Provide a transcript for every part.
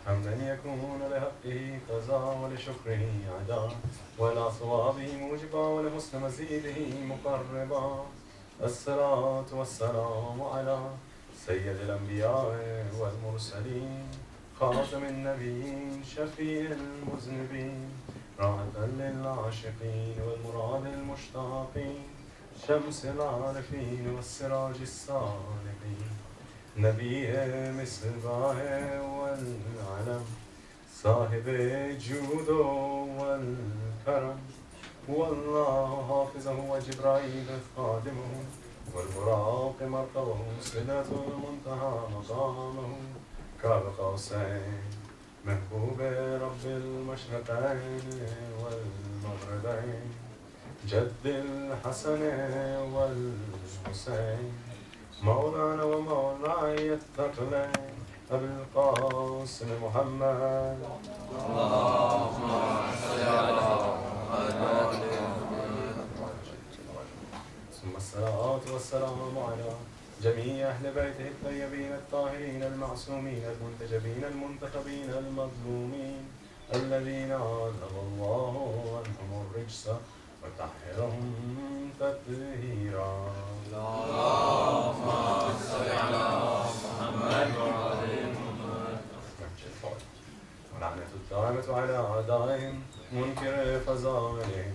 حمدا يكون لحقه قضاء ولشكره أداء ولا ثوابه موجبا ولحسن مزيده مقربا. الصلاة والسلام على سيد الأنبياء والمرسلين خاتم النبيين شفيع المذنبين راحة للعاشقين والمراد المشتاقين شمس العارفين والسراج السالكين نبي مصباح والعلم صاحب الجود والكرم والله حافظه وجبرائيل خادمه والبراق مركبه صلة المنتهى مقامه كاب قوسين محبوب رب المشرقين والمغربين جد الحسن والحسين مولانا ومولاي الثقلين أبي القاسم محمد اللهم صل على محمد. ثم الصلاة والسلام على جميع أهل بيته الطيبين الطاهرين المعصومين المنتجبين المنتخبين المظلومين الذين عذب الله عنهم الرجس وطهرهم تطهيرا. اللهم صل على محمد وعلى محمد. ولعنة الدائمة على أعدائهم منكر فضائلهم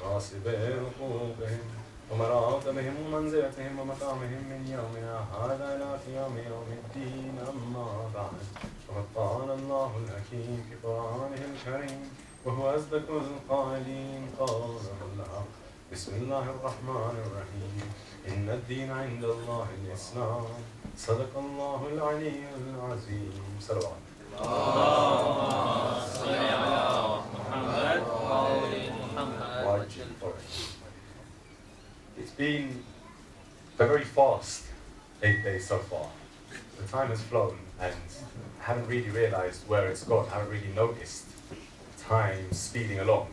غاصب حقوقهم ومراتبهم ومنزلتهم ومقامهم من يومنا هذا إلى قيام يوم الدين. أما بعد فقد قال الله الحكيم في قرآنه الكريم وهو أصدق القائلين قال الله بسم الله الرحمن الرحيم إن الدين عند الله الإسلام صدق الله العلي العظيم. صلوات. اللهم صل على محمد وعلى محمد. It's been a very fast 8 days so far. The time has flown and I haven't really realized where it's gone. I haven't really noticed time speeding along.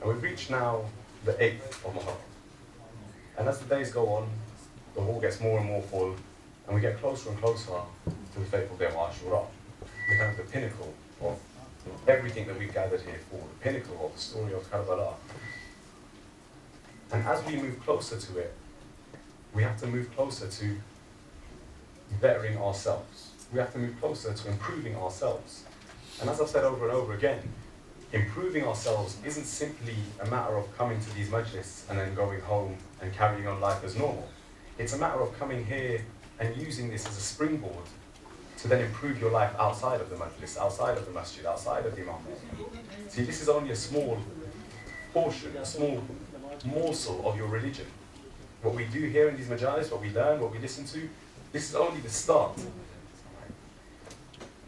And we've reached now the 8th of Muharram. And as the days go on, the hall gets more and more full and we get closer and closer to the fateful day of Ashra. The kind of the pinnacle of everything that we've gathered here for, the pinnacle of the story of Karbala. And as we move closer to it, we have to move closer to bettering ourselves. We have to move closer to improving ourselves. And as I've said over and over again, improving ourselves isn't simply a matter of coming to these majlis and then going home and carrying on life as normal. It's a matter of coming here and using this as a springboard to then improve your life outside of the majlis, outside of the masjid, outside of the imam. See, this is only a small portion, a small morsel of your religion. What we do here in these majalis, what we learn, what we listen to, this is only the start.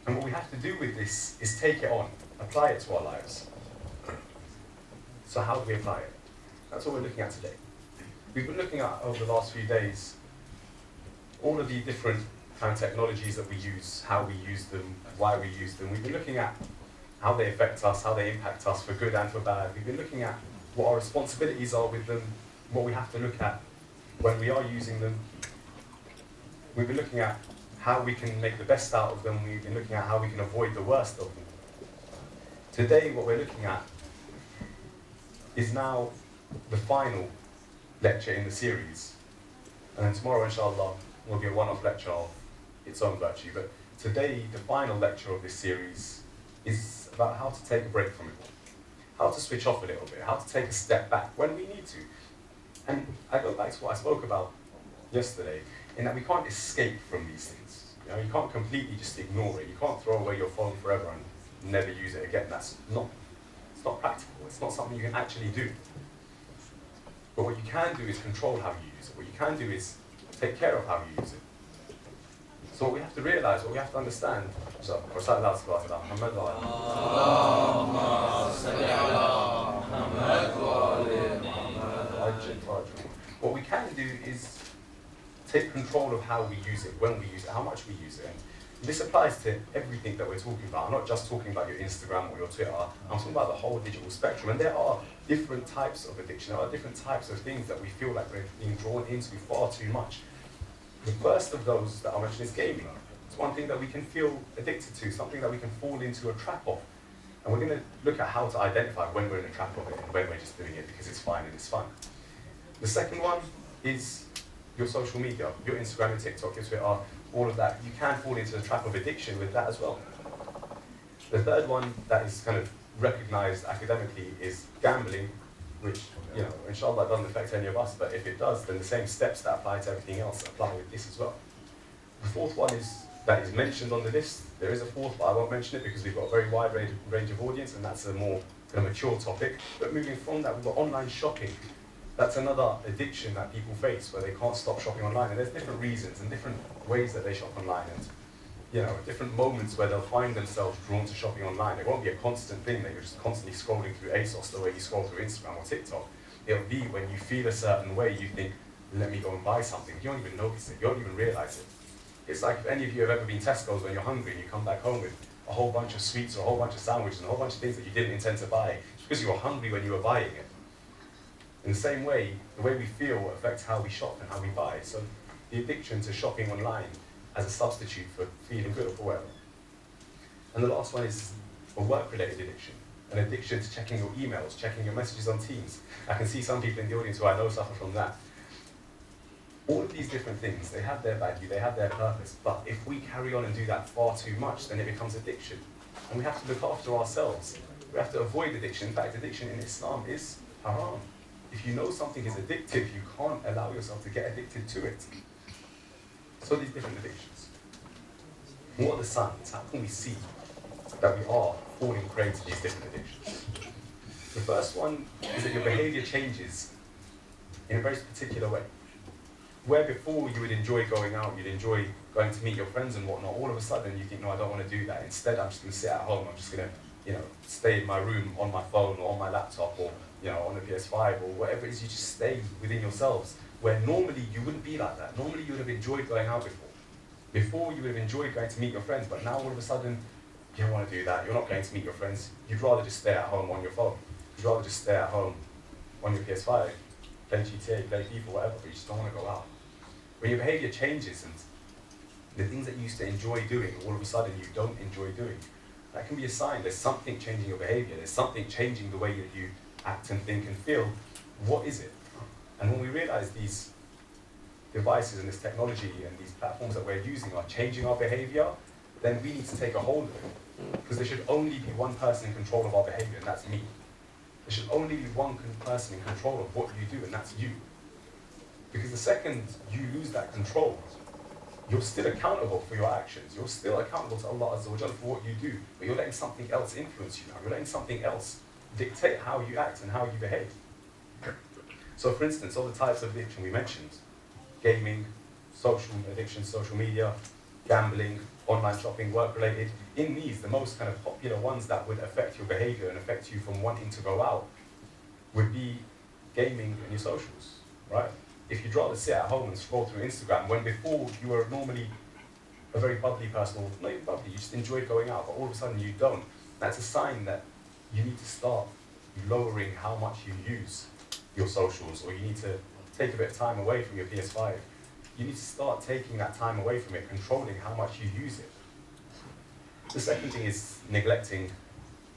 And what we have to do with this is take it on, apply it to our lives. So how do we apply it? That's what we're looking at today. We've been looking at, over the last few days, all of the different kind of technologies that we use, how we use them, why we use them. We've been looking at how they affect us, how they impact us for good and for bad. We've been looking at what our responsibilities are with them, what we have to look at when we are using them. We've been looking at how we can make the best out of them. We've been looking at how we can avoid the worst of them. Today, what we're looking at is now the final lecture in the series. And then tomorrow, inshallah, we'll give a one-off lecture of its own virtue. But today, the final lecture of this series is about how to take a break from it. How to switch off a little bit, how to take a step back when we need to. And I go back to what I spoke about yesterday, in that we can't escape from these things. You know, you can't completely just ignore it. You can't throw away your phone forever and never use it again. It's not practical. It's not something you can actually do. But what you can do is control how you use it. What you can do is take care of how you use it. So what we have to realize, what we have to understand, recite aloud salawat ala Muhammad wa Allahumma salli ala Muhammad wa ala Muhammad. What we can do is take control of how we use it, when we use it, how much we use it. And this applies to everything that we're talking about. I'm not just talking about your Instagram or your Twitter. I'm talking about the whole digital spectrum. And there are different types of addiction. There are different types of things that we feel like we're being drawn into far too much. The first of those that I mentioned is gaming. It's one thing that we can feel addicted to, something that we can fall into a trap of. And we're going to look at how to identify when we're in a trap of it and when we're just doing it because it's fine and it's fun. The second one is your social media, your Instagram and TikTok, your Twitter, all of that. You can fall into the trap of addiction with that as well. The third one that is kind of recognized academically is gambling, which, you know, inshallah doesn't affect any of us, but if it does, then the same steps that apply to everything else apply with this as well. The fourth one that is mentioned on the list. There is a fourth, but I won't mention it because we've got a very wide range of audience, and that's a more kind of mature topic. But moving from that, we've got online shopping. That's another addiction that people face where they can't stop shopping online, and there's different reasons and different ways that they shop online, and you know, different moments where they'll find themselves drawn to shopping online. It won't be a constant thing that you're just constantly scrolling through ASOS the way you scroll through Instagram or TikTok. It'll be when you feel a certain way, you think, let me go and buy something. You don't even notice it, you don't even realize it. It's like if any of you have ever been Tesco's when you're hungry and you come back home with a whole bunch of sweets or a whole bunch of sandwiches and a whole bunch of things that you didn't intend to buy, just because you were hungry when you were buying it. In the same way, the way we feel affects how we shop and how we buy. So the addiction to shopping online as a substitute for feeling good or for whatever. And the last one is a work-related addiction, an addiction to checking your emails, checking your messages on Teams. I can see some people in the audience who I know suffer from that. All of these different things, they have their value, they have their purpose, but if we carry on and do that far too much, then it becomes addiction. And we have to look after ourselves. We have to avoid addiction. In fact, addiction in Islam is haram. If you know something is addictive, you can't allow yourself to get addicted to it. So these different addictions. What are the signs? How can we see that we are falling prey to these different addictions? The first one is that your behavior changes in a very particular way. Where before you would enjoy going out, you'd enjoy going to meet your friends and whatnot, all of a sudden you think, no, I don't want to do that. Instead, I'm just going to sit at home. I'm just going to, stay in my room on my phone or on my laptop or, on the PS5 or whatever it is. You just stay within yourselves. Where normally you wouldn't be like that. Normally you would have enjoyed going out before. Before you would have enjoyed going to meet your friends, but now all of a sudden you don't want to do that. You're not going to meet your friends. You'd rather just stay at home on your phone. You'd rather just stay at home on your PS5, play GTA, play FIFA, whatever, but you just don't want to go out. When your behavior changes and the things that you used to enjoy doing, all of a sudden you don't enjoy doing, that can be a sign there's something changing your behavior. There's something changing the way that you act and think and feel. What is it? And when we realize these devices and this technology and these platforms that we're using are changing our behavior, then we need to take a hold of it. Because there should only be one person in control of our behavior, and that's me. There should only be one person in control of what you do, and that's you. Because the second you lose that control, you're still accountable for your actions. You're still accountable to Allah Azza wa Jalla for what you do, but you're letting something else influence you now. You're letting something else dictate how you act and how you behave. So for instance, all the types of addiction we mentioned, gaming, social addiction, social media, gambling, online shopping, work-related, in these, the most kind of popular ones that would affect your behavior and affect you from wanting to go out would be gaming and your socials, right? If you'd rather sit at home and scroll through Instagram, when before you were normally a very bubbly person, or not even bubbly, you just enjoyed going out, but all of a sudden you don't, that's a sign that you need to start lowering how much you use your socials, or you need to take a bit of time away from your PS5. You need to start taking that time away from it, controlling how much you use it. The second thing is neglecting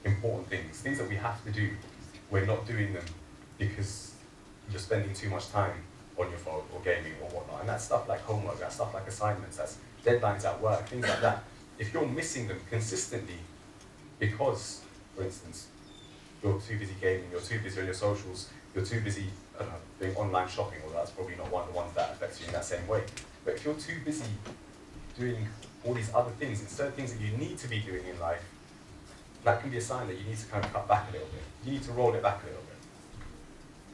important things that we have to do. We're not doing them because you're spending too much time on your phone or gaming or whatnot. And that's stuff like homework, that's stuff like assignments, that's deadlines at work, things like that. If you're missing them consistently because, for instance, you're too busy gaming, you're too busy on your socials, you're too busy, I don't know, doing online shopping, although that's probably not one of the ones that affects you in that same way. But if you're too busy doing all these other things, instead of things that you need to be doing in life, that can be a sign that you need to kind of cut back a little bit. You need to roll it back a little bit.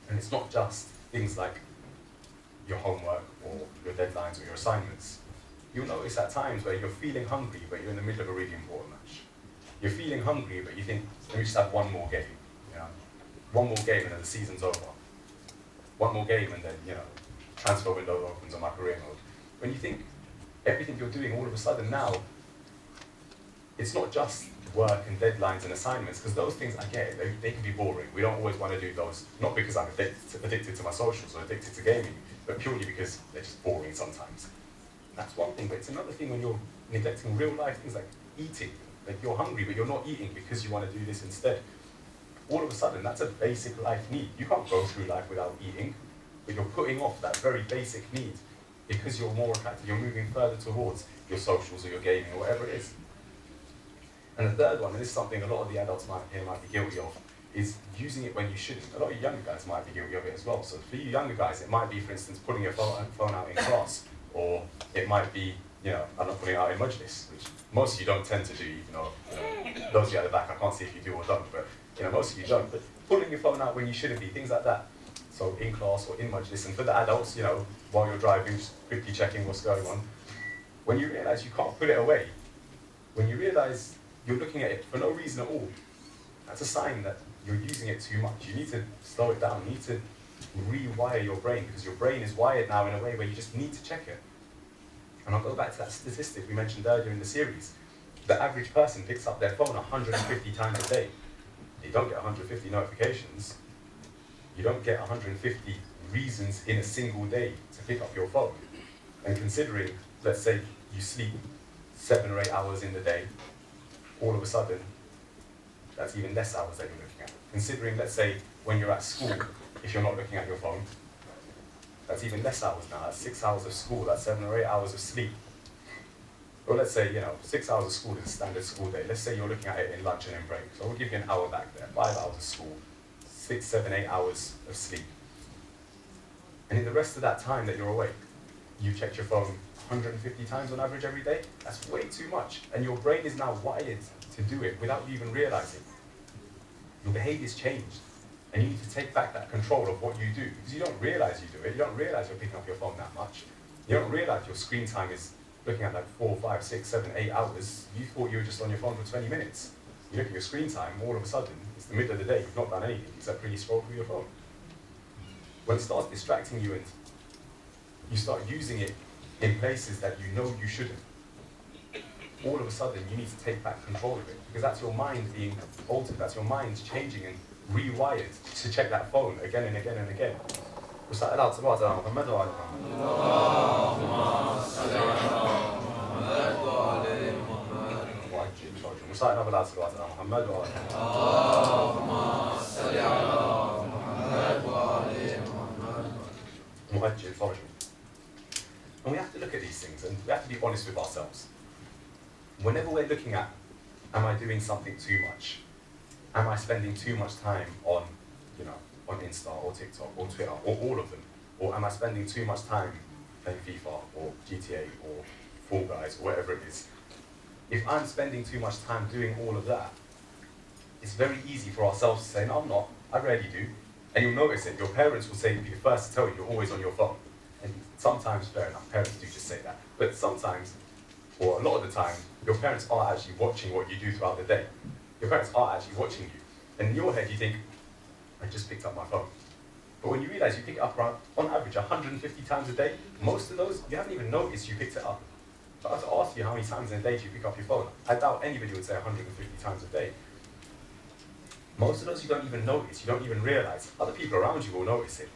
And it's not just things like your homework or your deadlines or your assignments. You'll notice at times where you're feeling hungry, but you're in the middle of a really important match. You're feeling hungry, but you think, let me just have one more game. One more game and then the season's over. One more game and then, transfer window opens on my career mode. When you think everything you're doing all of a sudden now, it's not just work and deadlines and assignments, because those things, I get it, they can be boring. We don't always want to do those, not because I'm addicted to my socials or addicted to gaming, but purely because they're just boring sometimes. That's one thing, but it's another thing when you're neglecting real life things like eating. Like you're hungry, but you're not eating because you want to do this instead. All of a sudden, that's a basic life need. You can't go through life without eating, but you're putting off that very basic need because you're more attracted, you're moving further towards your socials or your gaming or whatever it is. And the third one, and this is something a lot of the adults might be guilty of, is using it when you shouldn't. A lot of younger guys might be guilty of it as well. So for you younger guys, it might be, for instance, pulling your phone out in class, or it might be, I'm not putting it out in Majlis, which most of you don't tend to do, even though, those of you at the back, I can't see if you do or don't, but most of you don't. But pulling your phone out when you shouldn't be, things like that. So in class or in Majlis, and for the adults, while you're driving, just quickly checking what's going on. When you realise you can't put it away, when you realise you're looking at it for no reason at all, that's a sign that you're using it too much. You need to slow it down. You need to rewire your brain, because your brain is wired now in a way where you just need to check it. And I'll go back to that statistic we mentioned earlier in the series. The average person picks up their phone 150 times a day. You don't get 150 notifications. You don't get 150 reasons in a single day to pick up your phone. And considering, let's say you sleep 7 or 8 hours in the day, all of a sudden, that's even less hours that you're looking at. Considering, let's say, when you're at school, if you're not looking at your phone, that's even less hours now. That's 6 hours of school, that's 7 or 8 hours of sleep. Or let's say, 6 hours of school is a standard school day. Let's say you're looking at it in lunch and in break. So we'll give you an hour back there, 5 hours of school, 6, 7, 8 hours of sleep. And in the rest of that time that you're awake, you checked your phone 150 times on average every day. That's way too much. And your brain is now wired to do it without you even realizing. Your behavior's changed. And you need to take back that control of what you do. Because you don't realize you do it. You don't realize you're picking up your phone that much. You don't realize your screen time is looking at like 4, 5, 6, 7, 8 hours. You thought you were just on your phone for 20 minutes. You look at your screen time, all of a sudden, it's the middle of the day, you've not done anything except really scroll through your phone. When it starts distracting you and you start using it in places that you know you shouldn't, all of a sudden you need to take back control of it, because that's your mind being altered, that's your mind changing and rewired to check that phone again and again and again. Recite aloud to Muhammad wa ala Recite another loud salawat ala Muhammad wa ala And we have to look at these things, and we have to be honest with ourselves. Whenever we're looking at, am I doing something too much? Am I spending too much time on, on Insta or TikTok or Twitter or all of them? Or am I spending too much time playing FIFA or GTA or Fall Guys or whatever it is? If I'm spending too much time doing all of that, it's very easy for ourselves to say, no, I'm not, I rarely do. And you'll notice it, your parents will be the first to tell you you're always on your phone. And sometimes, fair enough, parents do just say that. But sometimes, or a lot of the time, your parents are actually watching what you do throughout the day. Your parents are actually watching you. And in your head, you think, I just picked up my phone. But when you realize you pick it up around, on average, 150 times a day, most of those, you haven't even noticed you picked it up. So I have to ask you how many times in a day do you pick up your phone? I doubt anybody would say 150 times a day. Most of those you don't even notice, you don't even realize. Other people around you will notice it.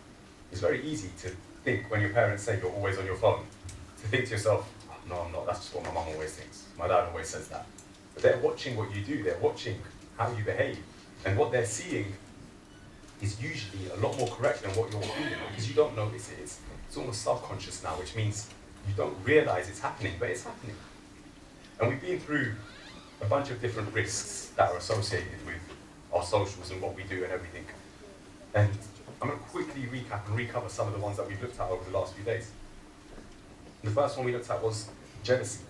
It's very easy to think when your parents say you're always on your phone, to think to yourself, oh, no, I'm not, that's just what my mum always thinks. My dad always says that. But they're watching what you do, they're watching how you behave. And what they're seeing is usually a lot more correct than what you're feeling, because you don't notice it. It's almost subconscious now, which means you don't realize it's happening, but it's happening. And we've been through a bunch of different risks that are associated with our socials and what we do and everything. And I'm going to quickly recap and recover some of the ones that we've looked at over the last few days. The first one we looked at was jealousy.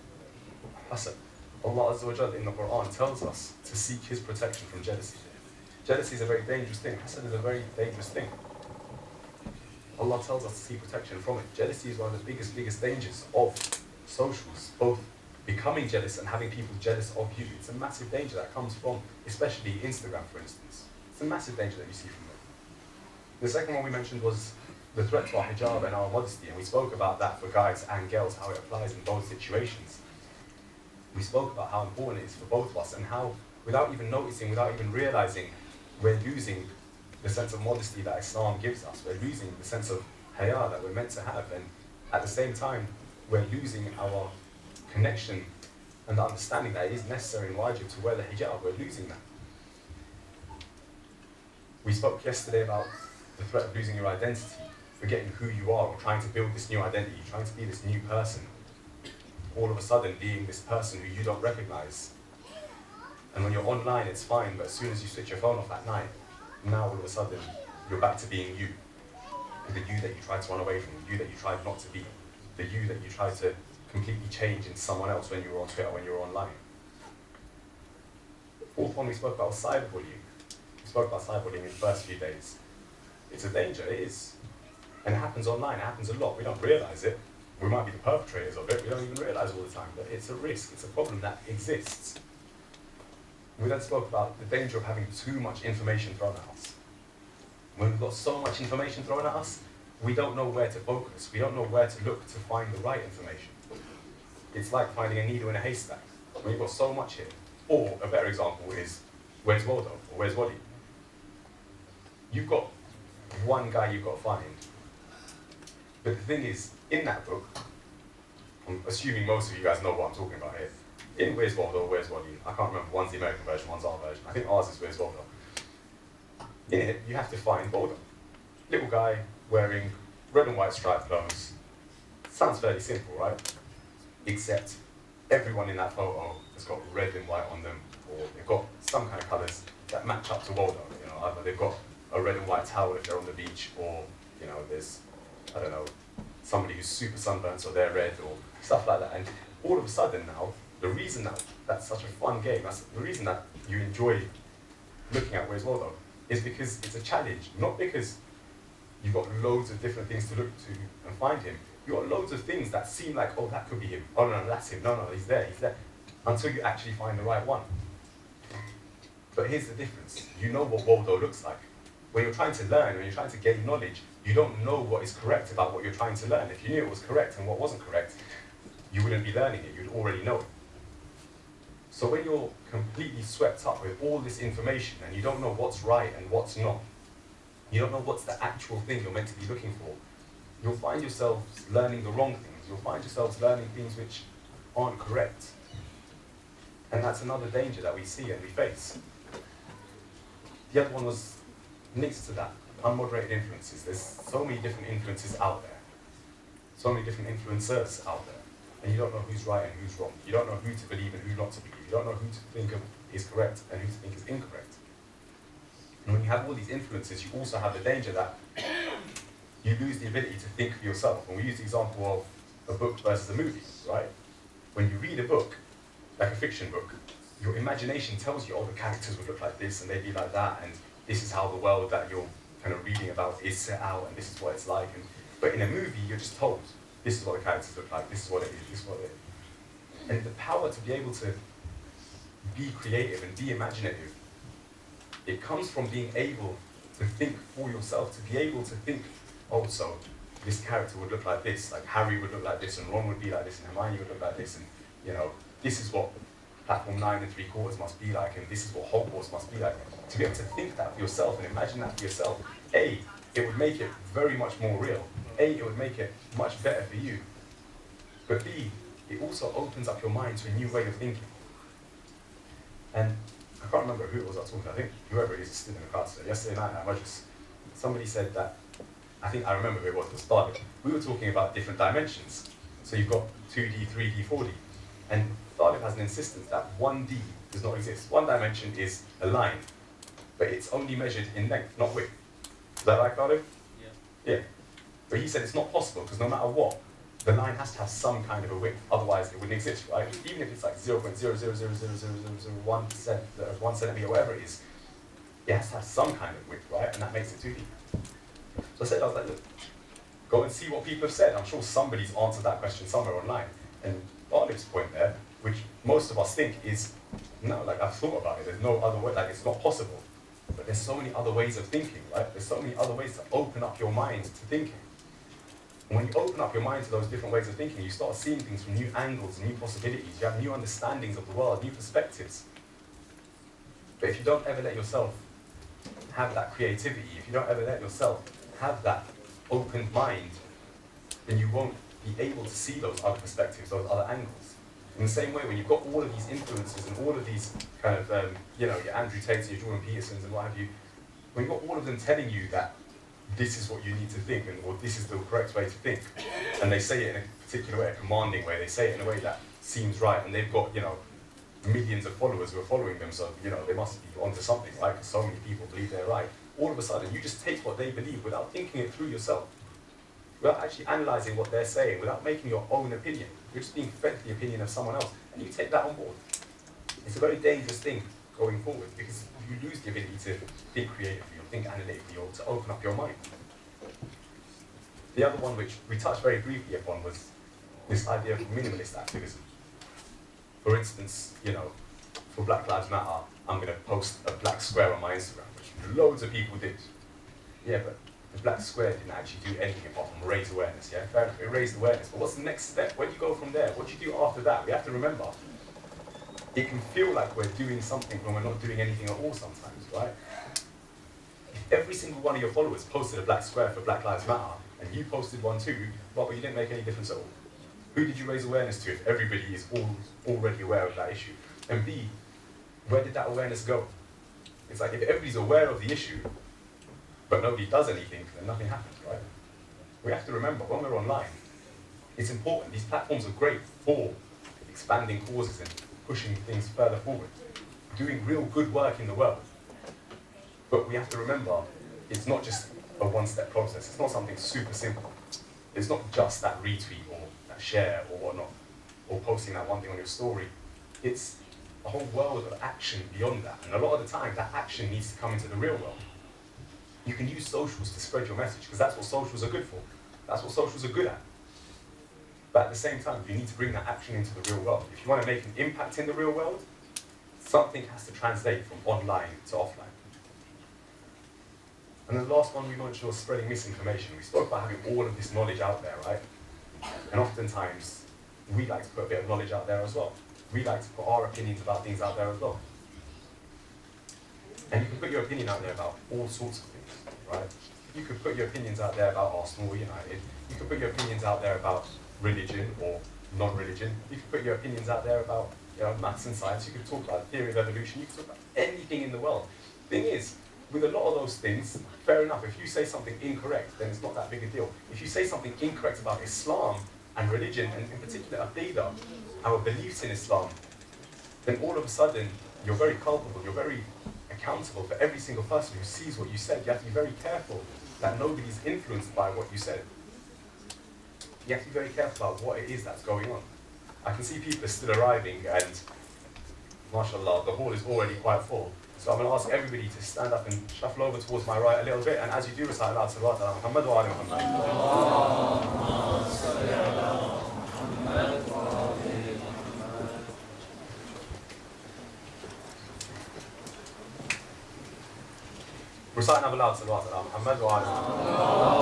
Hasad. Allah Azza wa Jalla in the Quran tells us to seek His protection from jealousy. Jealousy is a very dangerous thing. Hasad is a very dangerous thing. Allah tells us to seek protection from it. Jealousy is one of the biggest dangers of socials, both becoming jealous and having people jealous of you. It's a massive danger that comes from, especially Instagram, for instance. It's a massive danger that you see from it. The second one we mentioned was the threat to our hijab and our modesty, and we spoke about that for guys and girls, how it applies in both situations. We spoke about how important it is for both of us and how, without even noticing, without even realizing, we're losing the sense of modesty that Islam gives us. We're losing the sense of haya that we're meant to have, and at the same time, we're losing our connection and the understanding that it is necessary and wajib to wear the hijab, we're losing that. We spoke yesterday about the threat of losing your identity, forgetting who you are, or trying to build this new identity, trying to be this new person. All of a sudden being this person who you don't recognize. And when you're online, it's fine, but as soon as you switch your phone off at night, now all of a sudden you're back to being you. The you that you tried to run away from, the you that you tried not to be, the you that you tried to completely change into someone else when you were on Twitter, when you were online. The fourth one we spoke about was cyberbullying. We spoke about cyberbullying in the first few days. It's a danger, it is. And it happens online, it happens a lot. We don't realize it. We might be the perpetrators of it, we don't even realize all the time, but it's a risk, it's a problem that exists. We then spoke about the danger of having too much information thrown at us. When we've got so much information thrown at us, we don't know where to focus. We don't know where to look to find the right information. It's like finding a needle in a haystack. When you've got so much here. Or a better example is, where's Waldo? Or where's Wally? You've got one guy you've got to find. But the thing is, in that book, I'm assuming most of you guys know what I'm talking about here. In Where's Waldo, Where's Wally? I can't remember, one's the American version, one's our version. I think ours is Where's Waldo. In it, you have to find Waldo. Little guy wearing red and white striped clothes. Sounds fairly simple, right? Except everyone in that photo has got red and white on them, or they've got some kind of colours that match up to Waldo. You know, either they've got a red and white towel if they're on the beach, or you know, there's, I don't know, somebody who's super sunburnt, so they're red, or stuff like that. And all of a sudden now, the reason that that's such a fun game, that's the reason that you enjoy looking at Where's Waldo, is because it's a challenge, not because you've got loads of different things to look to and find him. You've got loads of things that seem like, oh, that could be him. Oh, no, that's him. No, he's there. Until you actually find the right one. But here's the difference. You know what Waldo looks like. When you're trying to learn, when you're trying to gain knowledge, you don't know what is correct about what you're trying to learn. If you knew it was correct and what wasn't correct, you wouldn't be learning it. You'd already know it. So when you're completely swept up with all this information and you don't know what's right and what's not, you don't know what's the actual thing you're meant to be looking for, you'll find yourselves learning the wrong things. You'll find yourselves learning things which aren't correct. And that's another danger that we see and we face. The other one was linked to that, unmoderated influences. There's so many different influences out there. So many different influencers out there. And you don't know who's right and who's wrong. You don't know who to believe and who not to believe. You don't know who to think of is correct and who to think is incorrect. And when you have all these influences, you also have the danger that you lose the ability to think for yourself. And we use the example of a book versus a movie, right? When you read a book, like a fiction book, your imagination tells you, oh, the characters would look like this and they'd be like that, and this is how the world that you're kind of reading about is set out, and this is what it's like. But in a movie, you're just told, this is what the characters look like, this is what it is, this is what it is. And the power to be able to be creative and be imaginative, it comes from being able to think for yourself, to be able to think, oh, so this character would look like this, like Harry would look like this, and Ron would be like this, and Hermione would look like this, and you know, this is what platform 9 3/4 must be like, and this is what Hogwarts must be like. To be able to think that for yourself and imagine that for yourself, A, it would make it very much more real. A, it would make it much better for you. But B, it also opens up your mind to a new way of thinking. And I can't remember who it was I was talking to. I think whoever it is stood in the class today. Yesterday night at Majlis, somebody said that, I think I remember who it was at the start. We were talking about different dimensions. So you've got 2D, 3D, 4D. And Thalib has an insistence that 1D does not exist. One dimension is a line, but it's only measured in length, not width. Is that right, Thalib? Yeah. But he said it's not possible, because no matter what, the line has to have some kind of a width, otherwise it wouldn't exist, right? Even if it's like 0.0000001%, 1 centimeter, whatever it is, it has to have some kind of width, right? And that makes it 2D. So I was like, look, go and see what people have said. I'm sure somebody's answered that question somewhere online. And Thalib's point there, which most of us think is, no, like I've thought about it, there's no other way, like it's not possible. But there's so many other ways of thinking, right? There's so many other ways to open up your mind to thinking. And when you open up your mind to those different ways of thinking, you start seeing things from new angles, new possibilities. You have new understandings of the world, new perspectives. But if you don't ever let yourself have that creativity, if you don't ever let yourself have that open mind, then you won't be able to see those other perspectives, those other angles. In the same way, when you've got all of these influences and all of these kind of, your Andrew Tates, your Jordan Petersons and what have you, when you've got all of them telling you that this is what you need to think, or this is the correct way to think, and they say it in a particular way, a commanding way, they say it in a way that seems right, and they've got, millions of followers who are following them, so, they must be onto something, right? Because so many people believe they're right. All of a sudden, you just take what they believe without thinking it through yourself, without actually analysing what they're saying, without making your own opinion. You're just being fed the opinion of someone else, and you take that on board. It's a very dangerous thing going forward, because you lose the ability to think creatively, or think analytically, or to open up your mind. The other one, which we touched very briefly upon, was this idea of minimalist activism. For instance, for Black Lives Matter, I'm going to post a black square on my Instagram, which loads of people did. Yeah, but the black square didn't actually do anything apart from raise awareness, yeah? Fair enough, it raised awareness, but what's the next step? Where do you go from there? What do you do after that? We have to remember, it can feel like we're doing something when we're not doing anything at all sometimes, right? If every single one of your followers posted a black square for Black Lives Matter, and you posted one too, but you didn't make any difference at all. Who did you raise awareness to if everybody is already aware of that issue? And B, where did that awareness go? It's like if everybody's aware of the issue, but nobody does anything, then nothing happens, right? We have to remember, when we're online, it's important. These platforms are great for expanding causes and pushing things further forward, doing real good work in the world. But we have to remember, it's not just a one-step process. It's not something super simple. It's not just that retweet or that share or whatnot, or posting that one thing on your story. It's a whole world of action beyond that. And a lot of the time, that action needs to come into the real world. You can use socials to spread your message, because that's what socials are good for. That's what socials are good at. But at the same time, you need to bring that action into the real world. If you want to make an impact in the real world, something has to translate from online to offline. And then the last one we mentioned was spreading misinformation. We spoke about having all of this knowledge out there, right? And oftentimes, we like to put a bit of knowledge out there as well. We like to put our opinions about things out there as well. And you can put your opinion out there about all sorts of things, right? You could put your opinions out there about Arsenal or United. You could put your opinions out there about religion or non-religion. You could put your opinions out there about maths and science. You could talk about the theory of evolution. You could talk about anything in the world. Thing is, with a lot of those things, fair enough, if you say something incorrect, then it's not that big a deal. If you say something incorrect about Islam and religion, and in particular Aqidah, our beliefs in Islam, then all of a sudden, you're very culpable, you're very accountable for every single person who sees what you said. You have to be very careful that nobody's influenced by what you said. You have to be very careful about what it is that's going on. I can see people are still arriving, and mashallah, the hall is already quite full. So I'm going to ask everybody to stand up and shuffle over towards my right a little bit, and as you do recite aloud, salawat ala Muhammad wa ala Muhammad. Recite another loud salawat ala Muhammad wa ala Muhammad.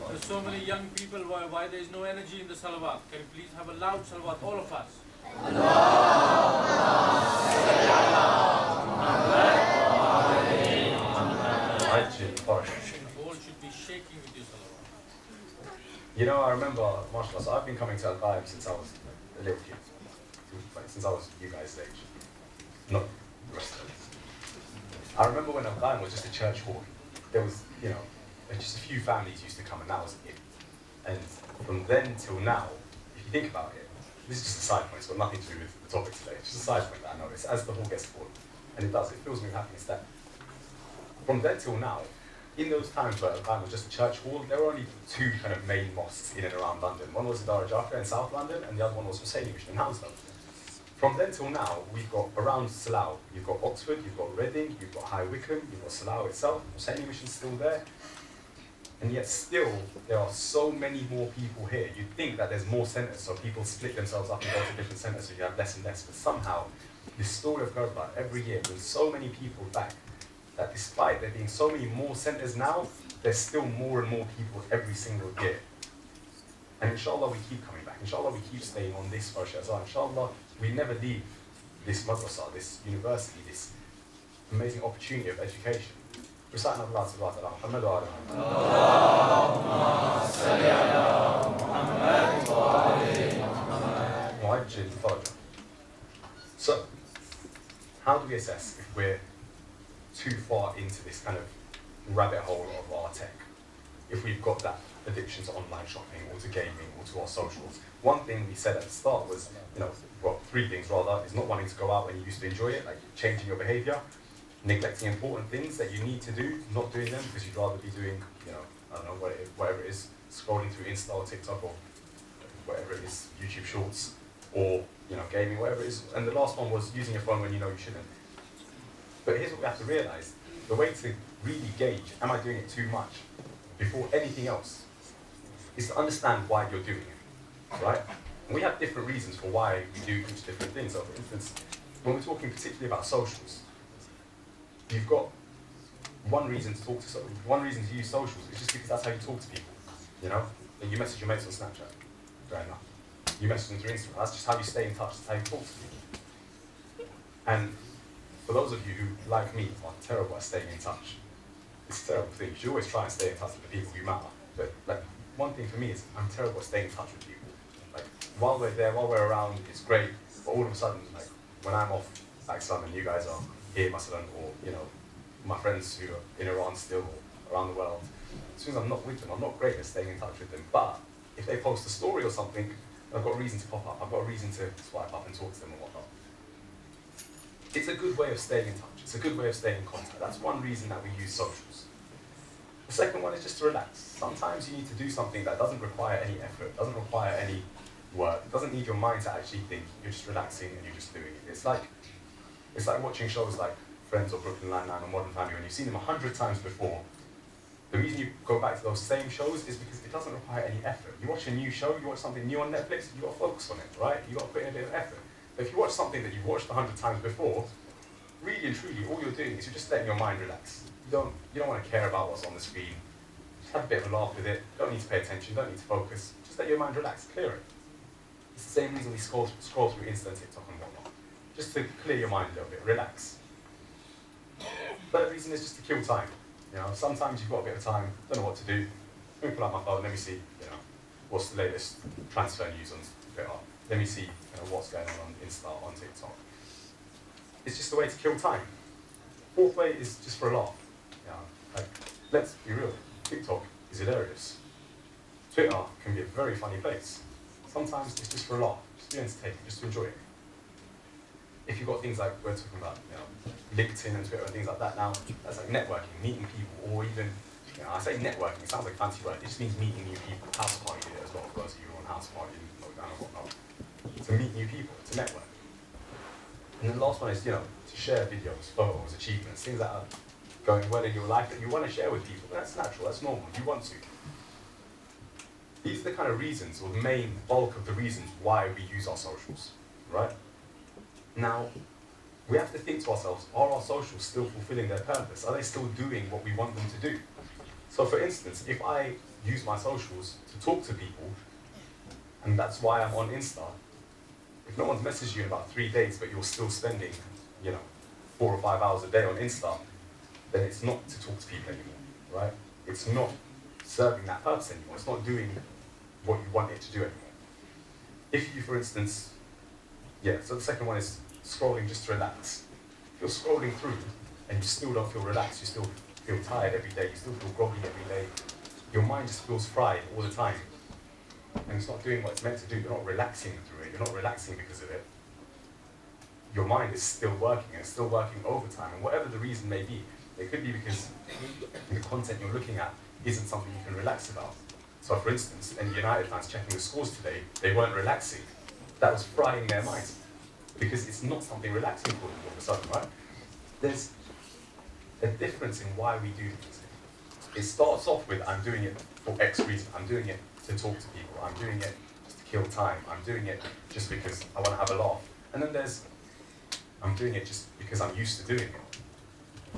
There's so many young people, why there is no energy in the salawat? Can you please have a loud salawat, all of us? The whole should be shaking with your salawat. I remember, mashallah, so I've been coming to AlQuaim since I was a little kid, since I was you guys' age, not the rest of us. I remember when AlQuaim was just a church hall. There was, just a few families used to come, and that was it. And from then till now, if you think about it, this is just a side point, it's got nothing to do with the topic today. It's just a side point that I notice as the hall gets full. And it fills me with happiness that from then till now, in those times where AlQuaim was just a church hall, there were only two kind of main mosques in and around London. One was Dar Jaffa in South London, and the other one was Misinformation in Hounslow. From then till now, we've got around Slough, you've got Oxford, you've got Reading, you've got High Wycombe, you've got Slough itself, Misinformation's still there. And yet still, there are so many more people here. You'd think that there's more centres, so people split themselves up and go to different centres, so you have less and less. But somehow, this story of Karbala, every year, brings so many people back, that despite there being so many more centres now, there's still more and more people every single year. And inshallah, we keep coming back. Inshallah, we keep staying on this for Shazan. Inshallah, we never leave this madrasa, this university, this amazing opportunity of education. Recite another loud salawat ala Muhammad wa ala Muhammad. Allahumma salli ala Muhammad wa ali Muhammad. Muajjil faraja. So, how do we assess if we're too far into this kind of rabbit hole of our tech? If we've got that addiction to online shopping or to gaming or to our socials? One thing we said at the start was, well, three things rather, is not wanting to go out when you used to enjoy it, like changing your behavior, neglecting important things that you need to do, not doing them because you'd rather be doing, I don't know, whatever it is, scrolling through Insta or TikTok or whatever it is, YouTube Shorts, or gaming, whatever it is. And the last one was using your phone when you know you shouldn't. But here's what we have to realize: the way to really gauge, am I doing it too much, before anything else, is to understand why you're doing it, right? And we have different reasons for why we do each different things. So, for instance, when we're talking particularly about socials, you've got one reason to talk to one reason to use socials is just because that's how you talk to people. And you message your mates on Snapchat, fair enough. You message them through Instagram. That's just how you stay in touch. That's how you talk to people. And for those of you who, like me, are terrible at staying in touch, it's a terrible thing. You should always try and stay in touch with the people who matter. But one thing for me is I'm terrible at staying in touch with people. While we're there, while we're around, it's great. But all of a sudden, when I'm off back some and you guys are here, Masalan, or my friends who are in Iran still, or around the world, as soon as I'm not with them, I'm not great at staying in touch with them. But if they post a story or something, I've got a reason to pop up. I've got a reason to swipe up and talk to them and whatnot. It's a good way of staying in touch. It's a good way of staying in contact. That's one reason that we use socials. The second one is just to relax. Sometimes you need to do something that doesn't require any effort, doesn't require any work. It doesn't need your mind to actually think. You're just relaxing and you're just doing it. It's like watching shows like Friends or Brooklyn Nine-Nine or Modern Family when you've seen them 100 times before. The reason you go back to those same shows is because it doesn't require any effort. You watch a new show, you watch something new on Netflix, you've got to focus on it, right? You've got to put in a bit of effort. But if you watch something that you've watched 100 times before, really and truly, all you're doing is you're just letting your mind relax. You don't want to care about what's on the screen. Just have a bit of a laugh with it. Don't need to pay attention, don't need to focus. Just let your mind relax, clear it. It's the same reason we scroll through Insta and TikTok and whatnot. Just to clear your mind a little bit, relax. Third reason is just to kill time. Sometimes you've got a bit of time, don't know what to do. Let me pull out my phone, let me see, what's the latest transfer news on Twitter. Let me see what's going on Insta, on TikTok. It's just a way to kill time. Fourth way is just for a laugh. Let's be real, TikTok is hilarious. Twitter can be a very funny place. Sometimes it's just for a laugh, just to be entertained, just to enjoy it. If you've got things like we're talking about, LinkedIn and Twitter and things like that now, that's like networking, meeting people, or even, I say networking, it sounds like a fancy word, it just means meeting new people. House party did it as well, for those of you who are on house party in lockdown and whatnot. To meet new people, to network. And the last one is, to share videos, photos, achievements, things that are going well in your life that you want to share with people. That's natural, that's normal, you want to. These are the kind of reasons, or the main bulk of the reasons why we use our socials, right? Now, we have to think to ourselves, are our socials still fulfilling their purpose? Are they still doing what we want them to do? So for instance, if I use my socials to talk to people, and that's why I'm on Insta, if no one's messaged you in about 3 days, but you're still spending, 4 or 5 hours a day on Insta, then it's not to talk to people anymore, right? It's not serving that purpose anymore. It's not doing what you want it to do anymore. If you, for instance, so the second one is scrolling just to relax. If you're scrolling through and you still don't feel relaxed, you still feel tired every day, you still feel groggy every day, your mind just feels fried all the time, and it's not doing what it's meant to do, you're not relaxing through it, you're not relaxing because of it, your mind is still working, and it's still working overtime, and whatever the reason may be, it could be because the content you're looking at isn't something you can relax about. So for instance, any United fans checking the scores today, they weren't relaxing. That was frying their minds, because it's not something relaxing for them all of a sudden, right? There's a difference in why we do things. It starts off with, I'm doing it for X reason. I'm doing it to talk to people. I'm doing it just to kill time. I'm doing it just because I want to have a laugh. And then there's, I'm doing it just because I'm used to doing it.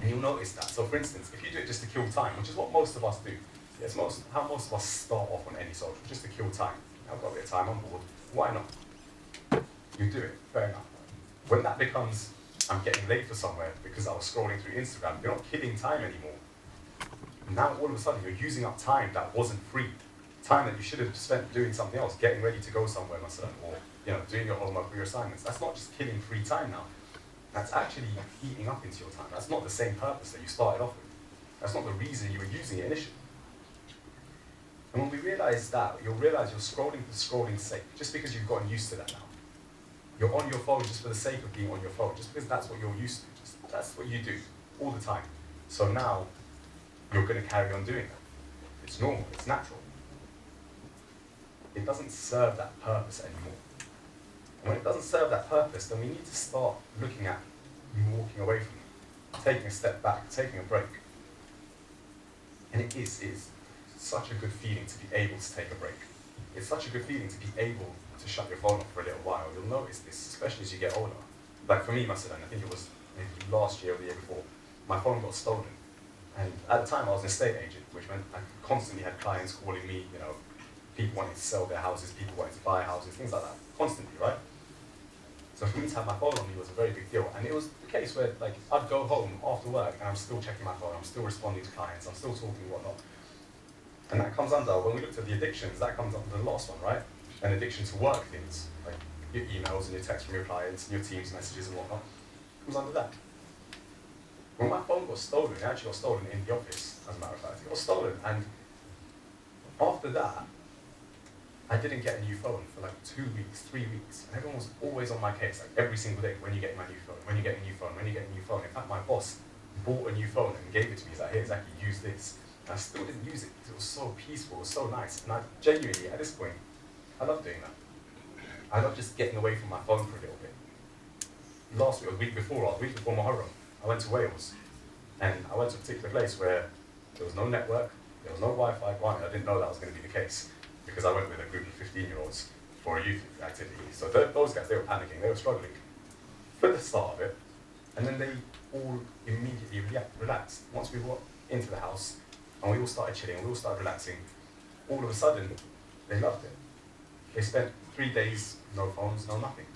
And you'll notice that. So for instance, if you do it just to kill time, which is what most of us do, it's how most of us start off on any social, just to kill time. I've got a bit of time on board, why not? You do it, fair enough. When that becomes, I'm getting late for somewhere because I was scrolling through Instagram, you're not killing time anymore. Now all of a sudden you're using up time that wasn't free, time that you should have spent doing something else, getting ready to go somewhere, or doing your homework or your assignments. That's not just killing free time now. That's actually eating up into your time. That's not the same purpose that you started off with. That's not the reason you were using it initially. And when we realize that, you'll realize you're scrolling for scrolling's sake, just because you've gotten used to that now. You're on your phone just for the sake of being on your phone, just because that's what you're used to. That's what you do all the time. So now, you're going to carry on doing that. It's normal, it's natural. It doesn't serve that purpose anymore. And when it doesn't serve that purpose, then we need to start looking at walking away from it, taking a step back, taking a break. And it is such a good feeling to be able to take a break. It's such a good feeling to be able to shut your phone off for a little while. You'll notice this, especially as you get older. Like for me, Masalan, I think it was maybe last year or the year before, my phone got stolen. And at the time I was an estate agent, which meant I constantly had clients calling me, people wanting to sell their houses, people wanting to buy houses, things like that, constantly, right? So for me to have my phone on me was a very big deal. And it was the case where I'd go home after work and I'm still checking my phone, I'm still responding to clients, I'm still talking and whatnot. And that comes under, when we looked at the addictions, that comes under the last one, right? An addiction to work things, like your emails and your texts from your clients and your team's messages and whatnot. It comes under that. When my phone got stolen, it actually got stolen in the office, as a matter of fact. It got stolen, and after that, I didn't get a new phone for 2 weeks, 3 weeks, and everyone was always on my case, every single day, when you get my new phone, when you get a new phone, when you get a new phone. In fact, my boss bought a new phone and gave it to me. He's like, here, Zaki, use this. And I still didn't use it because it was so peaceful, it was so nice. And I genuinely, at this point, I love doing that. I love just getting away from my phone for a little bit. Last week, or the week before Muharram, I went to Wales, and I went to a particular place where there was no network, there was no Wi-Fi. Granted, I didn't know that was going to be the case, because I went with a group of 15-year-olds for a youth activity. So those guys, they were panicking, they were struggling for the start of it, and then they all immediately relaxed. Once we got into the house, and we all started chilling, we all started relaxing, all of a sudden, they loved it. They spent 3 days, no phones, no nothing.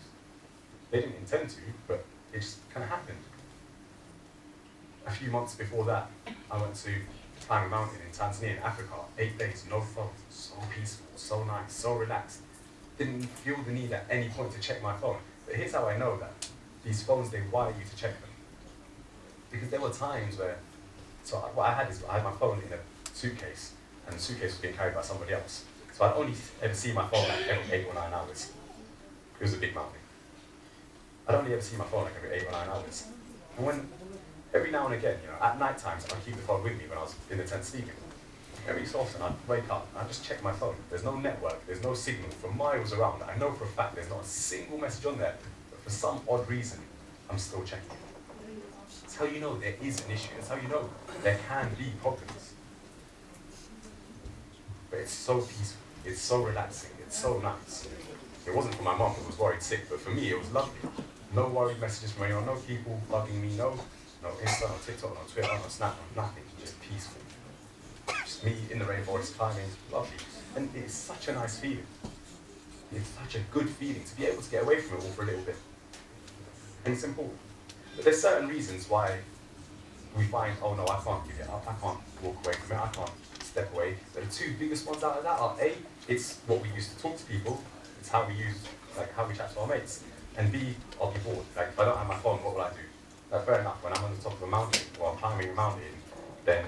They didn't intend to, but it just kind of happened. A few months before that, I went to climb a mountain in Tanzania, in Africa, 8 days, no phone, so peaceful, so nice, so relaxed. Didn't feel the need at any point to check my phone. But here's how I know that. These phones, they wire you to check them. Because there were times where, so what I had my phone in a suitcase, and the suitcase was being carried by somebody else. So I'd only ever see my phone every 8 or 9 hours. It was a big mountain. I'd only ever see my phone every 8 or 9 hours. And when, every now and again, at night times, I'd keep the phone with me when I was in the tent sleeping. Every so often, I'd wake up and I'd just check my phone. There's no network, there's no signal for miles around. I know for a fact there's not a single message on there, but for some odd reason, I'm still checking it. That's how you know there is an issue. That's how you know there can be problems. But it's so peaceful, it's so relaxing, it's so nice. It wasn't for my mum who was worried sick, but for me it was lovely. No worried messages from anyone, no people bugging me, no Insta, no TikTok, no Twitter, no Snap, no nothing, just peaceful. Just me in the rainforest climbing, lovely. And it's such a nice feeling. It's such a good feeling to be able to get away from it all for a little bit. And it's important. But there's certain reasons why we find, oh no, I can't give it up, I can't walk away from it, I can't step away. The two biggest ones out of that are A, it's what we use to talk to people, it's how we use, how we chat to our mates. And B, I'll be bored. If I don't have my phone, what will I do? Fair enough, when I'm on the top of a mountain, or I'm climbing a mountain, then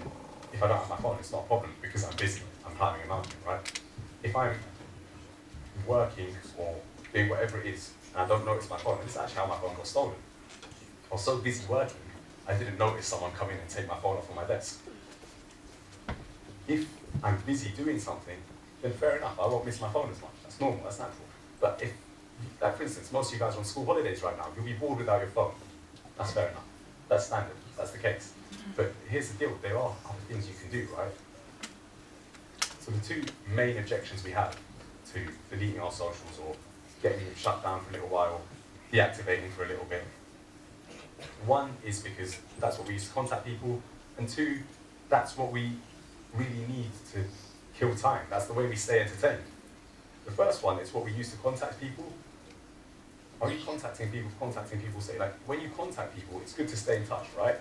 if I don't have my phone, it's not a problem because I'm busy, I'm climbing a mountain, right? If I'm working or doing whatever it is, and I don't notice my phone, and this is actually how my phone got stolen. I was so busy working, I didn't notice someone come in and take my phone off from my desk. If I'm busy doing something, then fair enough, I won't miss my phone as much. That's normal, that's natural. But if, for instance, most of you guys are on school holidays right now, you'll be bored without your phone. That's fair enough. That's standard, that's the case. But here's the deal, there are other things you can do, right? So the two main objections we have to deleting our socials or getting them shut down for a little while, deactivating for a little bit. One is because that's what we use to contact people, and two, that's what we really need to kill time. That's the way we stay entertained. The first one is what we use to contact people. Are you contacting people say, when you contact people, it's good to stay in touch, right?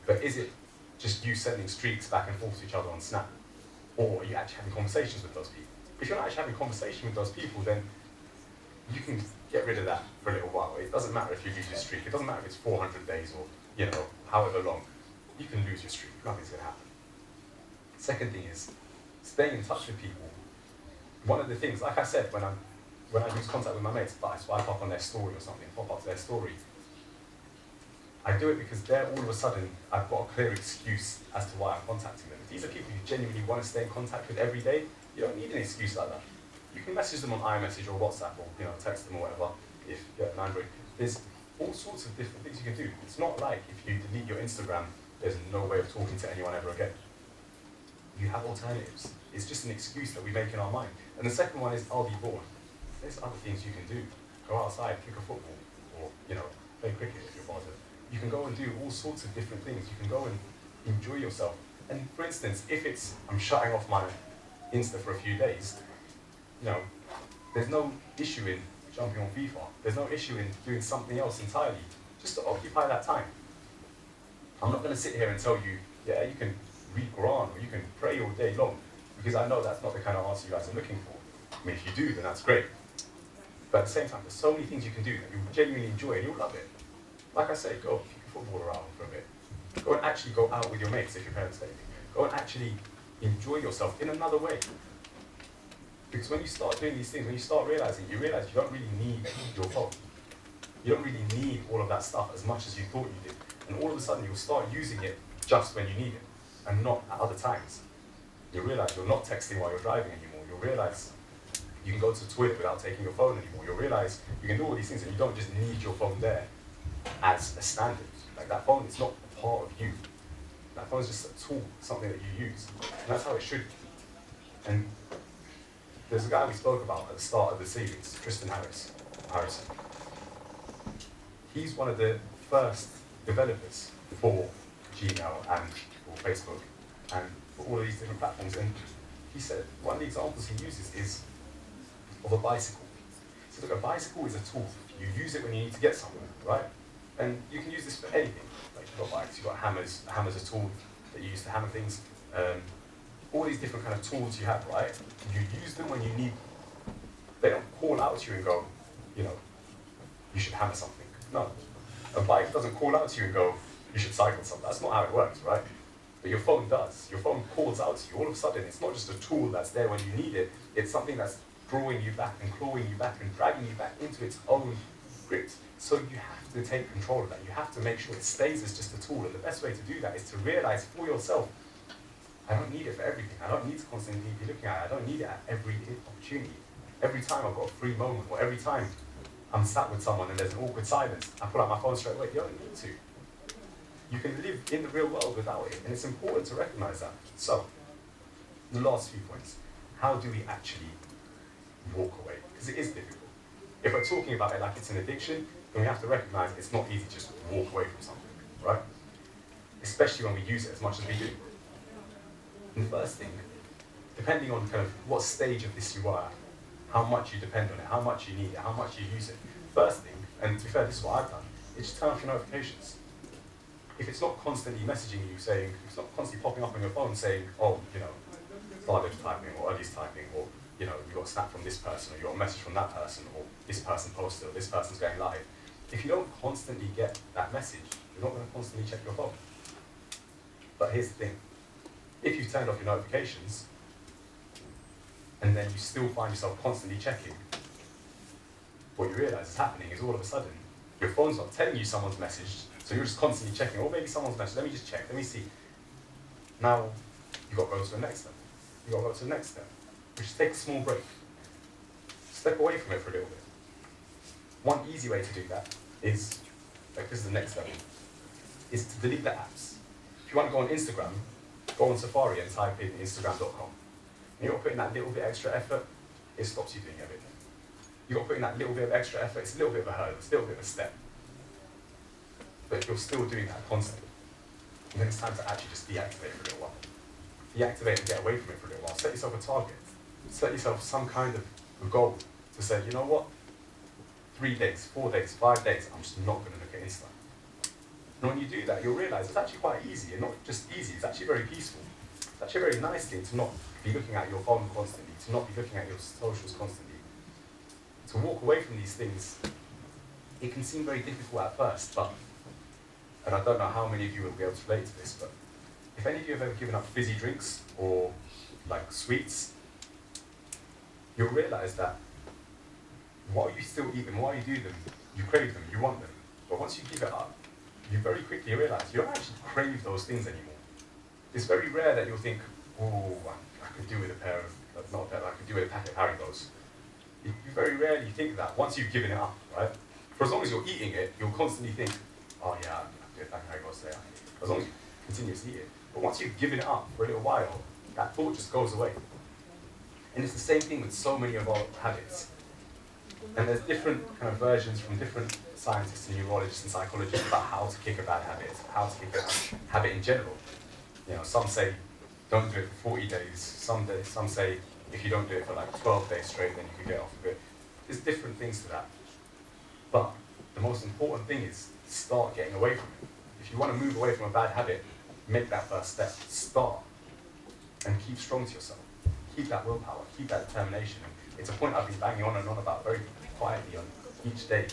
But is it just you sending streaks back and forth to each other on Snap? Or are you actually having conversations with those people? If you're not actually having a conversation with those people, then you can get rid of that for a little while. It doesn't matter if you lose your streak. It doesn't matter if it's 400 days or, you know, however long. You can lose your streak. Nothing's going to happen. Second thing is staying in touch with people. One of the things, like I said, when I lose contact with my mates, but I swipe up on their story or something, pop up to their story, I do it because they're all of a sudden, I've got a clear excuse as to why I'm contacting them. If these are people you genuinely want to stay in contact with every day, you don't need an excuse like that. You can message them on iMessage or WhatsApp or, you know, text them or whatever if you have an Android. There's all sorts of different things you can do. It's not like if you delete your Instagram, there's no way of talking to anyone ever again. You have alternatives. It's just an excuse that we make in our mind. And the second one is, I'll be bored. There's other things you can do. Go outside, kick a football, or, you know, play cricket if you're bothered. You can go and do all sorts of different things. You can go and enjoy yourself. And for instance, if it's, I'm shutting off my Insta for a few days, you know, there's no issue in jumping on FIFA. There's no issue in doing something else entirely, just to occupy that time. I'm not going to sit here and tell you, yeah, you can read Quran or you can pray all day long, because I know that's not the kind of answer you guys are looking for. I mean, if you do, then that's great. But at the same time, there's so many things you can do that you genuinely enjoy and you'll love it. Like I say, go kick a football around for a bit. Go and actually go out with your mates if your parents let you. Go and actually enjoy yourself in another way. Because when you start doing these things, when you start realizing, you realize you don't really need your phone. You don't really need all of that stuff as much as you thought you did. And all of a sudden, you'll start using it just when you need it, and not at other times. You'll realize you're not texting while you're driving anymore. You'll realize you can go to the toilet without taking your phone anymore. You'll realize you can do all these things, and you don't just need your phone there as a standard. Like, that phone is not a part of you. That phone is just a tool, something that you use. And that's how it should be. And there's a guy we spoke about at the start of the series, Tristan Harrison. He's one of the first developers for Gmail and for Facebook and for all of these different platforms. And he said one of the examples he uses is of a bicycle. So look, a bicycle is a tool. You use it when you need to get somewhere, right? And you can use this for anything. Like, you've got bikes, you've got hammers. A hammer's a tool that you use to hammer things. All these different kind of tools you have, right? You use them when you need them. They don't call out to you and go, you know, you should hammer something. No. A bike doesn't call out to you and go, you should cycle something. That's not how it works, right? But your phone does. Your phone calls out to you. All of a sudden, it's not just a tool that's there when you need it. It's something that's drawing you back and clawing you back and dragging you back into its own grip. So you have to take control of that. You have to make sure it stays as just a tool. And the best way to do that is to realize for yourself, I don't need it for everything. I don't need to constantly be looking at it. I don't need it at every opportunity. Every time I've got a free moment, or every time I'm sat with someone and there's an awkward silence, I pull out my phone straight away. You don't need to. You can live in the real world without it, and it's important to recognize that. So, the last few points. How do we actually walk away? Because it is difficult. If we're talking about it like it's an addiction, then we have to recognize it's not easy to just walk away from something, right? Especially when we use it as much as we do. And the first thing, depending on kind of what stage of this you are, how much you depend on it, how much you need it, how much you use it. First thing, and to be fair, this is what I've done, is just turn off your notifications. If it's not constantly messaging you saying, if it's not constantly popping up on your phone saying, oh, you know, Syed typing, or Ali's typing, or, you know, you got a snap from this person, or you got a message from that person, or this person posted, or this person's going live. If you don't constantly get that message, you're not going to constantly check your phone. But here's the thing. If you've turned off your notifications, and then you still find yourself constantly checking, what you realise is happening is all of a sudden, your phone's not telling you someone's messaged, so you're just constantly checking, or maybe someone's message, let me just check, let me see. Now, you've got to go to the next step. You've got to go to the next step, which is take a small break. Step away from it for a little bit. One easy way to do that is, like this is the next step, is to delete the apps. If you want to go on Instagram, go on Safari and type in Instagram.com. And you're putting that little bit extra effort, it stops you doing everything. You've got to put in that little bit of extra effort, it's a little bit of a hurdle, it's a little bit of a step. But if you're still doing that constantly, then it's time to actually just deactivate for a little while. Deactivate and get away from it for a little while. Set yourself a target. Set yourself some kind of a goal to say, you know what? 3 days, 4 days, 5 days, I'm just not going to look at Insta. And when you do that, you'll realise it's actually quite easy, and not just easy, it's actually very peaceful. It's actually a very nice thing to not be looking at your phone constantly, to not be looking at your socials constantly. To walk away from these things, it can seem very difficult at first, but, and I don't know how many of you will be able to relate to this, but if any of you have ever given up fizzy drinks or like sweets, you'll realise that while you still eat them, while you do them, you crave them, you want them. But once you give it up, you very quickly realise you don't actually crave those things anymore. It's very rare that you'll think, oh, I could do with a pair of, not a pair, I could do with a packet of Haribos. You very rarely think that once you've given it up, right? For as long as you're eating it, you'll constantly think, oh yeah, I could do a packet of Haribos there. As long as you continuously eat it. But once you've given it up for a little while, that thought just goes away. And it's the same thing with so many of our habits. And there's different kind of versions from different scientists and neurologists and psychologists about how to kick a bad habit, how to kick a habit in general. You know, some say don't do it for 40 days. Some say if you don't do it for like 12 days straight, then you can get off of it. There's different things to that. But the most important thing is start getting away from it. If you want to move away from a bad habit, make that first step. Start and keep strong to yourself. Keep that willpower, keep that determination. It's a point I've been banging on and on about very quietly on each day.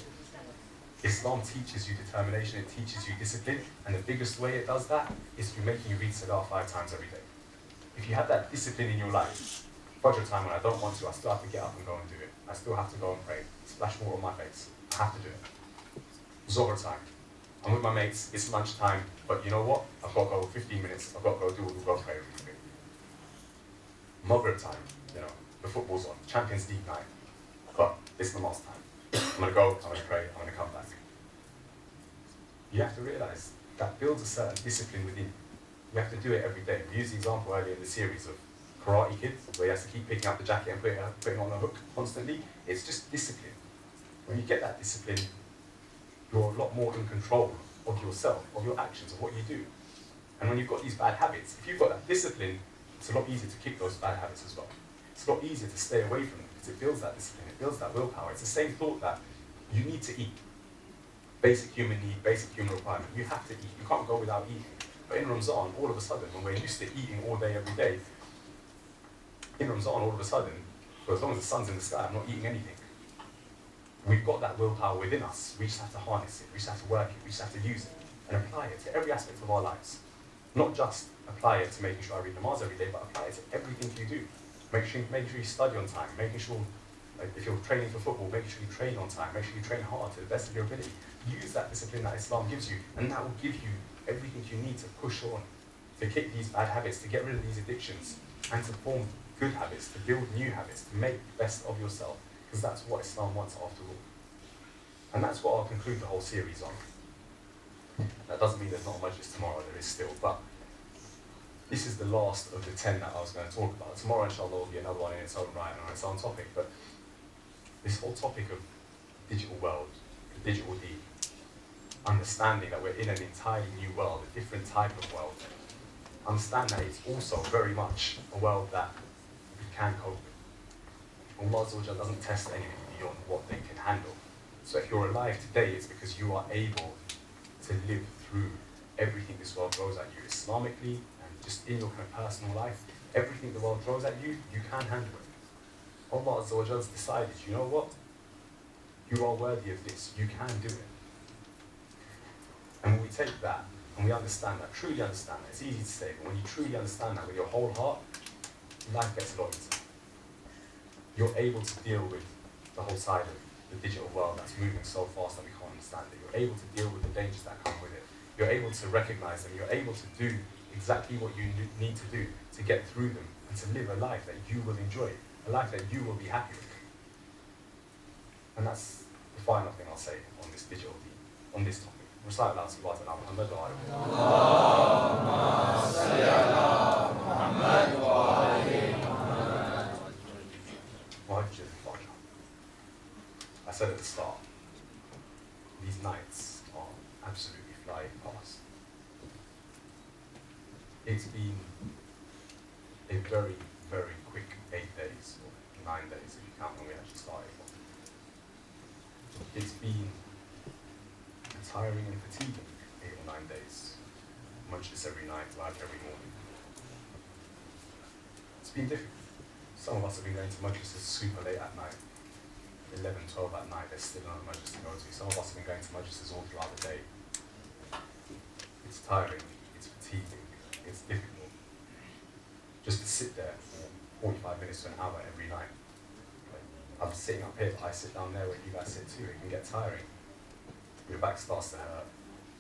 Islam teaches you determination, it teaches you discipline, and the biggest way it does that is through making you read Salah 5 times every day. If you have that discipline in your life, Fajr time when I don't want to, I still have to get up and go and do it. I still have to go and pray, splash water on my face. I have to do it. Zohar time. I'm with my mates, it's lunchtime, but you know what? I've got to go 15 minutes, I've got to go do we'll go pray really quick. Maghrib time, you know, the football's on, Champions League night, but it's the last time. I'm going to go, I'm going to pray, I'm going to come back. You have to realise that builds a certain discipline within you. You have to do it every day. We used the example earlier in the series of Karate Kid, where he has to keep picking up the jacket and putting it on a hook constantly. It's just discipline. When you get that discipline, you're a lot more in control of yourself, of your actions, of what you do. And when you've got these bad habits, if you've got that discipline, it's a lot easier to kick those bad habits as well. It's a lot easier to stay away from them because it builds that discipline, it builds that willpower. It's the same thought that you need to eat. Basic human need, basic human requirement. You have to eat. You can't go without eating. But in Ramadan, all of a sudden, when we're used to eating all day, every day, in Ramadan, all of a sudden, for as long as the sun's in the sky, I'm not eating anything. We've got that willpower within us. We just have to harness it. We just have to work it. We just have to use it and apply it to every aspect of our lives. Not just apply it to making sure I read namaz every day, but apply it to everything you do. Making sure you study on time. Making sure, like, if you're training for football, make sure you train on time. Make sure you train hard to the best of your ability. Use that discipline that Islam gives you, and that will give you everything you need to push on, to kick these bad habits, to get rid of these addictions, and to form good habits, to build new habits, to make the best of yourself, because that's what Islam wants after all. And that's what I'll conclude the whole series on. That doesn't mean there's not a Majlis tomorrow, there is still, but this is the last of the 10 that I was going to talk about. Tomorrow, inshallah, will be another one in its own right and on its own topic, but this whole topic of digital world, the digital deed, understanding that we're in an entirely new world, a different type of world, understand that it's also very much a world that we can cope with. Allah Azza wa Jalla doesn't test anything beyond what they can handle. So if you're alive today, it's because you are able to live through everything this world throws at you, Islamically, and just in your kind of personal life. Everything the world throws at you, you can handle it. Allah Azza wa Jalla has decided, you know what? You are worthy of this, you can do it. And when we take that, and we understand that, truly understand that, it's easy to say, but when you truly understand that with your whole heart, life gets a lot easier. You're able to deal with the whole side of the digital world that's moving so fast that we can't understand it. You're able to deal with the dangers that come with it. You're able to recognize them. You're able to do exactly what you need to do to get through them and to live a life that you will enjoy, a life that you will be happy with. And that's the final thing I'll say on this digital deed, on this topic. Recite aloud salawat ala Muhammad wa ala Allahumma salli ala Muhammad wa ali Muhammad. Muhajjir al-Fajr. I said at the start, these nights are absolutely flying past. It's been a very, very quick 8 days, or 9 days if you count when we actually started. It's been tiring and fatiguing 8 or 9 days. Majlis every night, live every morning. It's been difficult. Some of us have been going to majlises super late at night. 11, 12 at night, there's still another majlis to go to. Some of us have been going to majlises all throughout the day. It's tiring, it's fatiguing, it's difficult. Just to sit there for 45 minutes to an hour every night. I'm sitting up here, but I sit down there where you guys sit too. It can get tiring. Your back starts to hurt.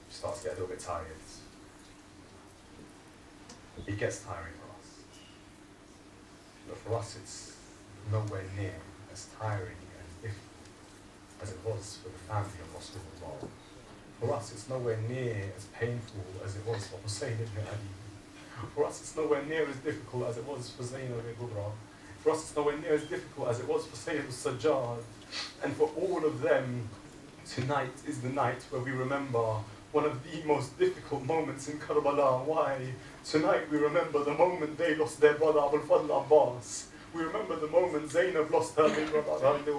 You start to get a little bit tired. It gets tiring for us. But for us, it's nowhere near as tiring and difficult as it was for the family of Rasulullah. For us, it's nowhere near as painful as it was for Hussein ibn Ali. For us, it's nowhere near as difficult as it was for Zainab ibn Qudra. For us, it's nowhere near as difficult as it was for Sayyid al-Sajjad. And for all of them, tonight is the night where we remember one of the most difficult moments in Karbala. Why? Tonight we remember the moment they lost their brother Abul Fadl Abbas. We remember the moment Zainab lost her little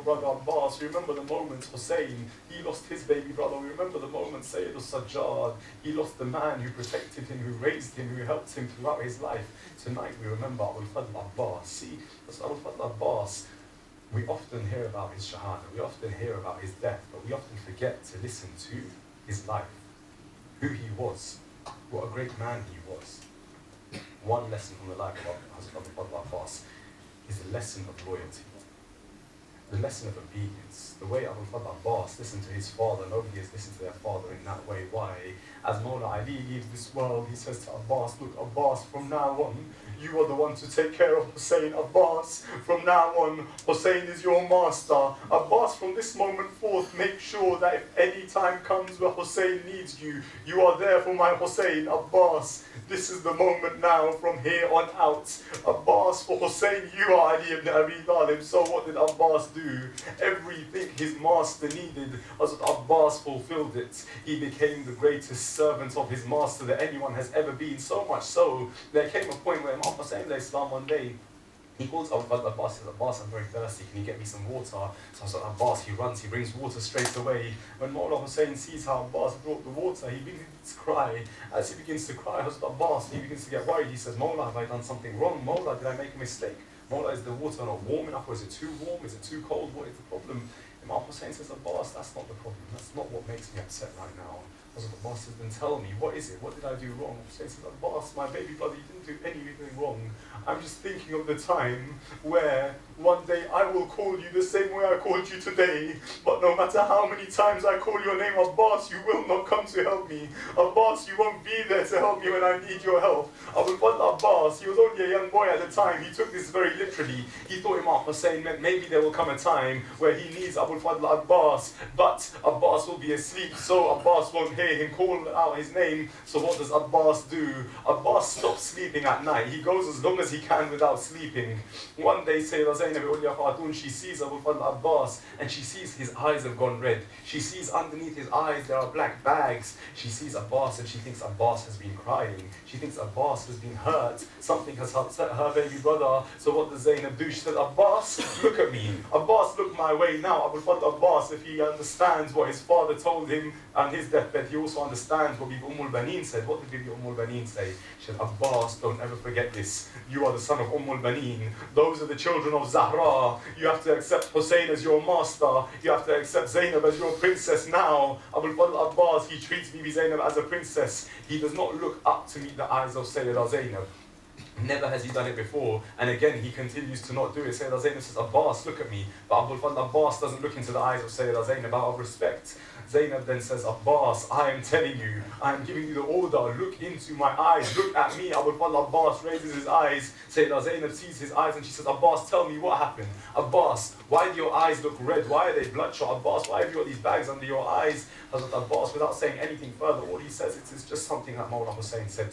brother Abbas. We remember the moment Hussein, he lost his baby brother. We remember the moment Sayyid al-Sajjad, he lost the man who protected him, who raised him, who helped him throughout his life. Tonight we remember Abul Fadl Abbas. See, that's Abul Fadl Abbas. We often hear about his shahada, we often hear about his death, but we often forget to listen to his life, who he was, what a great man he was. One lesson from the life of Hazrat Abul Fadl Abbas is the lesson of loyalty, the lesson of obedience. The way Abul Fadl Abbas listened to his father, nobody has listened to their father in that way. Why? As Mawla Ali leaves this world, he says to Abbas, look Abbas, from now on, you are the one to take care of Hussein. Abbas, from now on, Hussein is your master. Abbas, from this moment forth, make sure that if any time comes where Hussein needs you, you are there for my Hussein. Abbas, this is the moment now from here on out. Abbas, for Hussein, you are Ali ibn Abi Talib. So what did Abbas do? Everything his master needed, Hazrat Abbas fulfilled it. He became the greatest servant of his master that anyone has ever been. So much so, there came a point where Imam Hussein Islam one day, he calls Abu Fadl Abbas, he says, Abbas, I'm very thirsty, can you get me some water? So I was like, Abbas, he runs, he brings water straight away. When Mawla Hussein sees how Abbas brought the water, he begins to cry. As he begins to cry, Hazrat Abbas, he begins to get worried. He says, Mawla, have I done something wrong? Mawla, did I make a mistake? Mawla, is the water not warm enough, or is it too warm? Is it too cold? What is the problem? Imam Hussein says, Abbas, that's not the problem. That's not what makes me upset right now. Hazrat Abbas says, then tell me, what is it? What did I do wrong? Hussein says, Abbas, my baby brother, you didn't do anything wrong. I'm just thinking of the time where one day I will call you the same way I called you today, but no matter how many times I call your name, Abbas, you will not come to help me. Abbas, you won't be there to help me when I need your help. Abul Fadl Abbas, he was only a young boy at the time. He took this very literally. He thought Imam Hussein meant maybe there will come a time where he needs Abul Fadl Abbas, but Abbas will be asleep, so Abbas won't hear him call out his name. So what does Abbas do? Abbas stops sleeping at night. He goes as long as he can without sleeping. One day, Sayyidah Zainab Ulya Khatun, she sees Abu Fadl Abbas, and she sees his eyes have gone red. She sees underneath his eyes there are black bags. She sees Abbas and she thinks Abbas has been crying. She thinks Abbas has been hurt. Something has upset her baby brother. So what does Zainab do? She says, Abbas, look at me. Abbas, look my way now. Abu Fadl Abbas, if he understands what his father told him on his deathbed, he also understands what Bibi Baneen said. What did Bibi Baneen say? She said, Abbas, don't ever forget this. You are the son of Baneen. Those are the children of Zahra. You have to accept Hussein as your master. You have to accept Zainab as your princess now. Abul Fadl Abbas, he treats Bibi Zainab as a princess. He does not look up to meet the eyes of Sayyidah Zainab. Never has he done it before, and again he continues to not do it. Sayyidah Zainab says, Abbas, look at me. But Abul Fadl Abbas doesn't look into the eyes of Sayyidah Zainab out of respect. Zainab then says, Abbas, I am telling you, I am giving you the order, look into my eyes, look at me. Abul Fadl Abbas raises his eyes. Sayyidah Zainab sees his eyes and she says, Abbas, tell me what happened. Abbas, why do your eyes look red? Why are they bloodshot? Abbas, why have you got these bags under your eyes? Hazrat Abbas, without saying anything further, all he says, it's just something that Mawla Hussein said